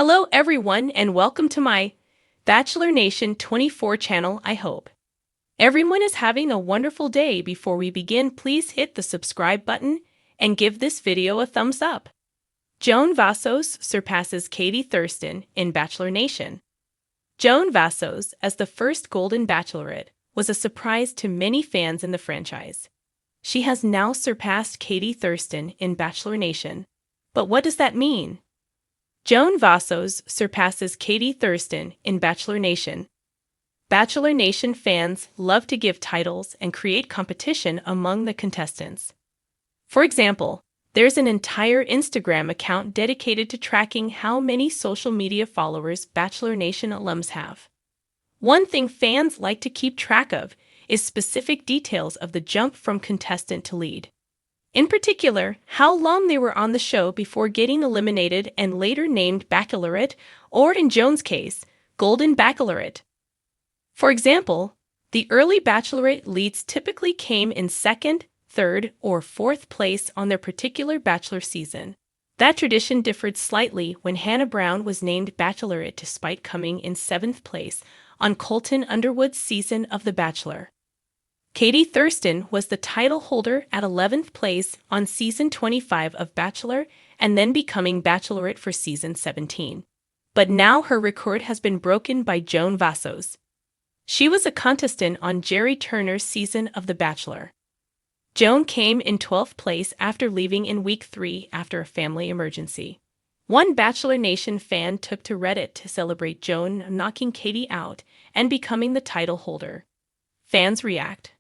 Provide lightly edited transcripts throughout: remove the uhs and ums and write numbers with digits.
Hello everyone and welcome to my Bachelor Nation 24 channel. I hope everyone is having a wonderful day. Before we begin, please hit the subscribe button and give this video a thumbs up. Joan Vassos surpasses Katie Thurston in Bachelor Nation. Joan Vassos, as the first Golden Bachelorette, was a surprise to many fans in the franchise. She has now surpassed Katie Thurston in Bachelor Nation. But what does that mean? Joan Vassos surpasses Katie Thurston in Bachelor Nation. Bachelor Nation fans love to give titles and create competition among the contestants. For example, there's an entire Instagram account dedicated to tracking how many social media followers Bachelor Nation alums have. One thing fans like to keep track of is specific details of the jump from contestant to lead. In particular, how long they were on the show before getting eliminated and later named Bachelorette, or in Joan's case, Golden Bachelorette. For example, the early Bachelorette leads typically came in second, third, or fourth place on their particular Bachelor season. That tradition differed slightly when Hannah Brown was named Bachelorette despite coming in seventh place on Colton Underwood's season of The Bachelor. Katie Thurston was the title holder at 11th place on season 25 of Bachelor and then becoming Bachelorette for season 17. But now her record has been broken by Joan Vassos. She was a contestant on Jerry Turner's season of The Bachelor. Joan came in 12th place after leaving in week 3 after a family emergency. One Bachelor Nation fan took to Reddit to celebrate Joan knocking Katie out and becoming the title holder. Fans react.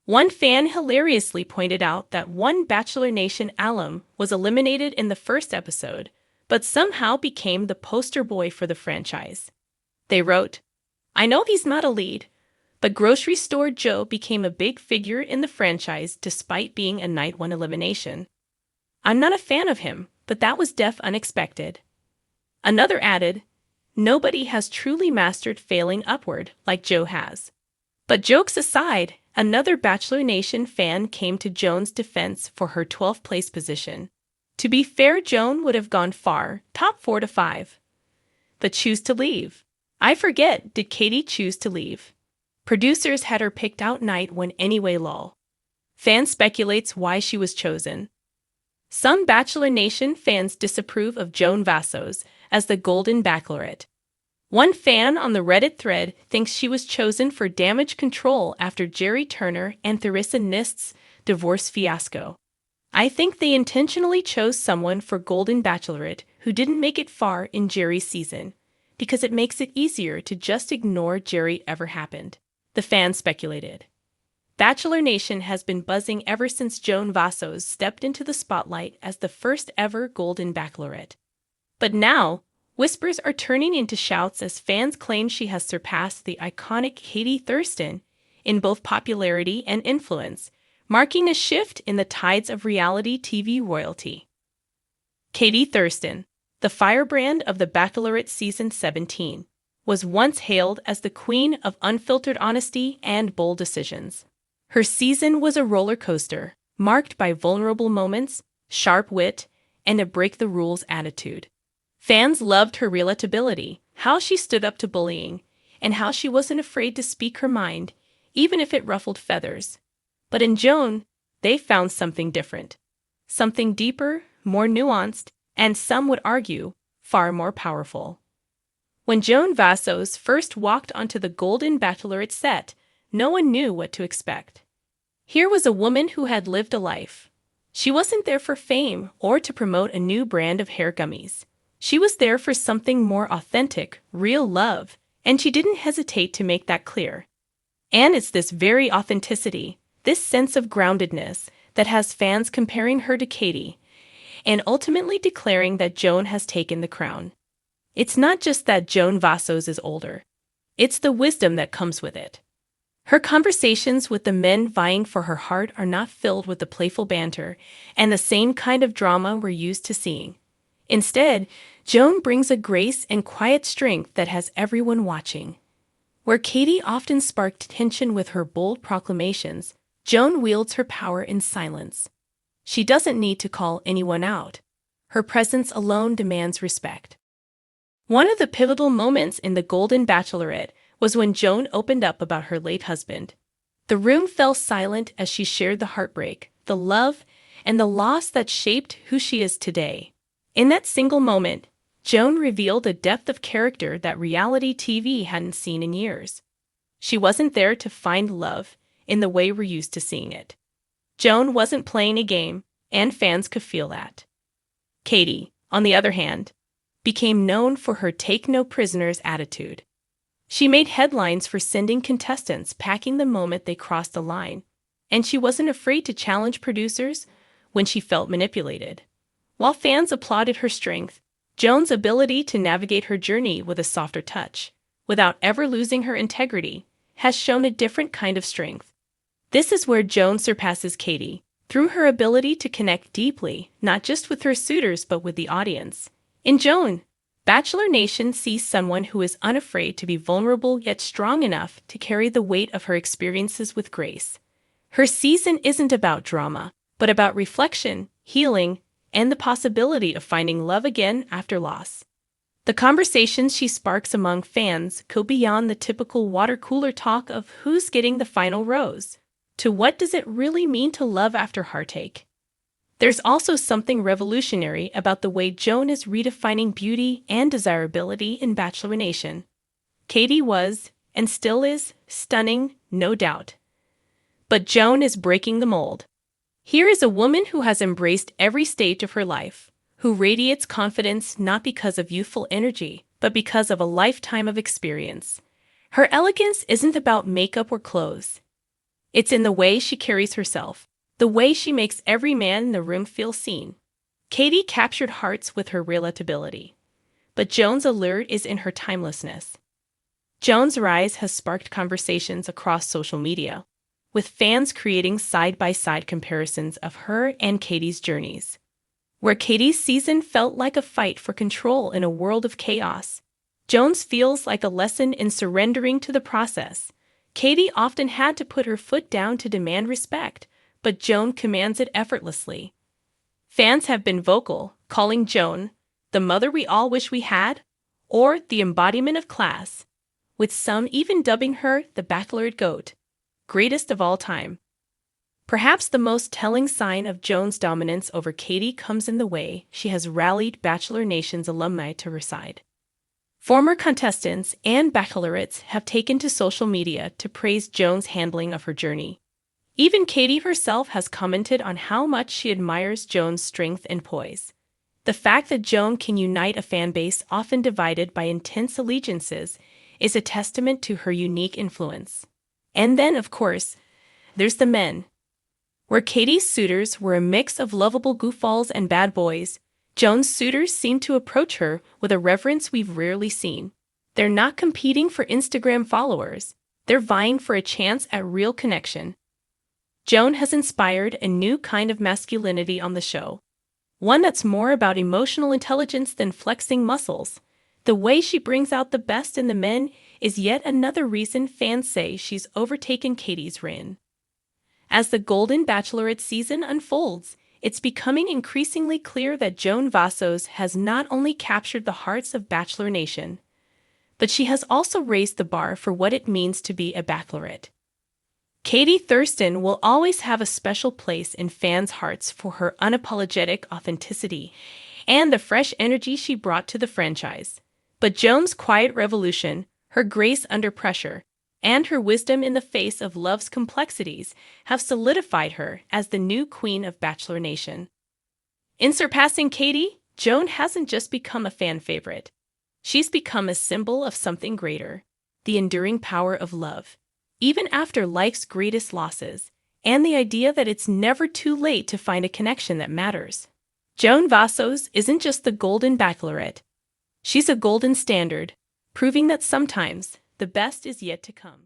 One fan hilariously pointed out that one Bachelor Nation alum was eliminated in the first episode, but somehow became the poster boy for the franchise. They wrote, "I know he's not a lead, but Grocery Store Joe became a big figure in the franchise despite being a night one elimination. I'm not a fan of him, but that was unexpected." Another added, "Nobody has truly mastered failing upward like Joe has." But jokes aside, another Bachelor Nation fan came to Joan's defense for her 12th place position. To be fair, Joan would have gone far, top 4 to 5. But choose to leave. I forget, did Katie choose to leave? Producers had her picked out night one anyway lol. Fan speculates why she was chosen. Some Bachelor Nation fans disapprove of Joan Vassos as the Golden Bachelorette. One fan on the Reddit thread thinks she was chosen for damage control after Jerry Turner and Thurston Nist's divorce fiasco. I think they intentionally chose someone for Golden Bachelorette who didn't make it far in Jerry's season, because it makes it easier to just ignore Jerry ever happened, the fans speculated. Bachelor Nation has been buzzing ever since Joan Vassos stepped into the spotlight as the first ever Golden Bachelorette. But now, whispers are turning into shouts as fans claim she has surpassed the iconic Katie Thurston in both popularity and influence, marking a shift in the tides of reality TV royalty. Katie Thurston, the firebrand of The Bachelorette season 17, was once hailed as the queen of unfiltered honesty and bold decisions. Her season was a roller coaster, marked by vulnerable moments, sharp wit, and a break-the-rules attitude. Fans loved her relatability, how she stood up to bullying, and how she wasn't afraid to speak her mind, even if it ruffled feathers. But in Joan, they found something different. Something deeper, more nuanced, and some would argue, far more powerful. When Joan Vassos first walked onto the Golden Bachelorette set, no one knew what to expect. Here was a woman who had lived a life. She wasn't there for fame or to promote a new brand of hair gummies. She was there for something more authentic, real love, and she didn't hesitate to make that clear. And it's this very authenticity, this sense of groundedness, that has fans comparing her to Katie, and ultimately declaring that Joan has taken the crown. It's not just that Joan Vassos is older. It's the wisdom that comes with it. Her conversations with the men vying for her heart are not filled with the playful banter and the same kind of drama we're used to seeing. Instead, Joan brings a grace and quiet strength that has everyone watching. Where Katie often sparked tension with her bold proclamations, Joan wields her power in silence. She doesn't need to call anyone out. Her presence alone demands respect. One of the pivotal moments in The Golden Bachelorette was when Joan opened up about her late husband. The room fell silent as she shared the heartbreak, the love, and the loss that shaped who she is today. In that single moment, Joan revealed a depth of character that reality TV hadn't seen in years. She wasn't there to find love in the way we're used to seeing it. Joan wasn't playing a game, and fans could feel that. Katie, on the other hand, became known for her take-no-prisoners attitude. She made headlines for sending contestants packing the moment they crossed the line, and she wasn't afraid to challenge producers when she felt manipulated. While fans applauded her strength, Joan's ability to navigate her journey with a softer touch, without ever losing her integrity, has shown a different kind of strength. This is where Joan surpasses Katie, through her ability to connect deeply, not just with her suitors but with the audience. In Joan, Bachelor Nation sees someone who is unafraid to be vulnerable yet strong enough to carry the weight of her experiences with grace. Her season isn't about drama, but about reflection, healing, and the possibility of finding love again after loss. The conversations she sparks among fans go beyond the typical water cooler talk of who's getting the final rose, to what does it really mean to love after heartache. There's also something revolutionary about the way Joan is redefining beauty and desirability in Bachelor Nation. Katie was, and still is, stunning, no doubt. But Joan is breaking the mold. Here is a woman who has embraced every stage of her life, who radiates confidence not because of youthful energy, but because of a lifetime of experience. Her elegance isn't about makeup or clothes. It's in the way she carries herself, the way she makes every man in the room feel seen. Katie captured hearts with her relatability, but Joan's allure is in her timelessness. Joan's rise has sparked conversations across social media, with fans creating side-by-side comparisons of her and Katie's journeys. Where Katie's season felt like a fight for control in a world of chaos, Joan's feels like a lesson in surrendering to the process. Katie often had to put her foot down to demand respect, but Joan commands it effortlessly. Fans have been vocal, calling Joan the mother we all wish we had, or the embodiment of class, with some even dubbing her the Bachelorette GOAT, greatest of all time. Perhaps the most telling sign of Joan's dominance over Katie comes in the way she has rallied Bachelor Nation's alumni to her side. Former contestants and bachelorettes have taken to social media to praise Joan's handling of her journey. Even Katie herself has commented on how much she admires Joan's strength and poise. The fact that Joan can unite a fan base often divided by intense allegiances is a testament to her unique influence. And then, of course, there's the men. Where Katie's suitors were a mix of lovable goofballs and bad boys, Joan's suitors seem to approach her with a reverence we've rarely seen. They're not competing for Instagram followers. They're vying for a chance at real connection. Joan has inspired a new kind of masculinity on the show, one that's more about emotional intelligence than flexing muscles. The way she brings out the best in the men is yet another reason fans say she's overtaken Katie's reign. As the Golden Bachelorette season unfolds, it's becoming increasingly clear that Joan Vassos has not only captured the hearts of Bachelor Nation, but she has also raised the bar for what it means to be a bachelorette. Katie Thurston will always have a special place in fans' hearts for her unapologetic authenticity and the fresh energy she brought to the franchise. But Joan's quiet revolution, her grace under pressure, and her wisdom in the face of love's complexities have solidified her as the new queen of Bachelor Nation. In surpassing Katie, Joan hasn't just become a fan favorite. She's become a symbol of something greater, the enduring power of love, even after life's greatest losses, and the idea that it's never too late to find a connection that matters. Joan Vassos isn't just the Golden Bachelorette. She's a golden standard, proving that sometimes the best is yet to come.